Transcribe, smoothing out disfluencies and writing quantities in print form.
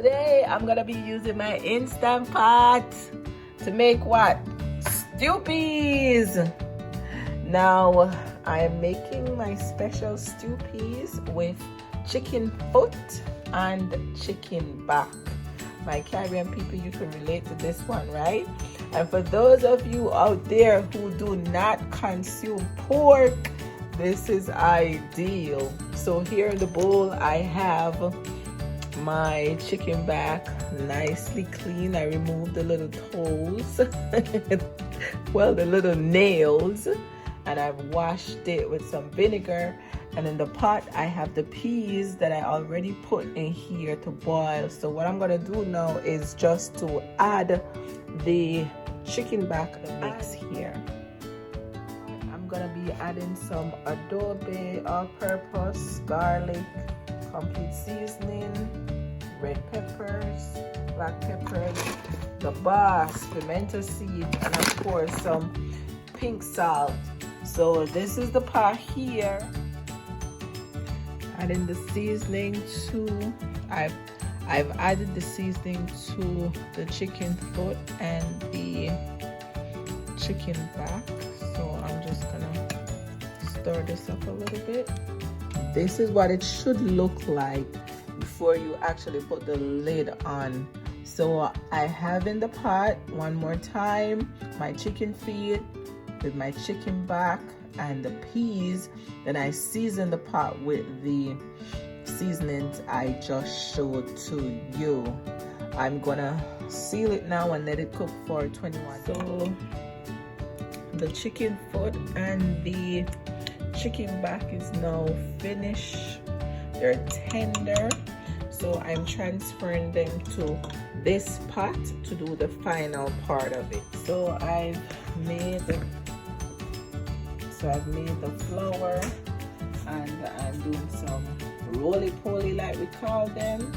Today I'm gonna be using my Instant Pot to make what? Stew peas. Now I am making my special stew peas with chicken foot and chicken back. My Caribbean people, you can relate to this one, right? And for those of you out there who do not consume pork, this is ideal. So here in the bowl I have my chicken back, nicely clean. I removed the little toes well, the little nails, and I've washed it with some vinegar. And in the pot I have the peas that I already put in here to boil. So what I'm gonna do now is just to add the chicken back the mix here. I'm gonna be adding some adobe, all-purpose, garlic, complete seasoning, red peppers, black peppers, the boss, pimento seed, and of course some pink salt. So this is the pot here. Adding the seasoning to, I've added the seasoning to the chicken foot and the chicken back. So I'm just gonna stir this up a little bit. This is what it should look like before you actually put the lid on. So I have in the pot one more time my chicken feet with my chicken back and the peas. Then I season the pot with the seasonings I just showed to you. I'm gonna seal it now and let it cook for 21. So the chicken foot and the chicken back is now finished. They're tender, so I'm transferring them to this pot to do the final part of it. So I've made the flour, and I'm doing some roly-poly like we call them.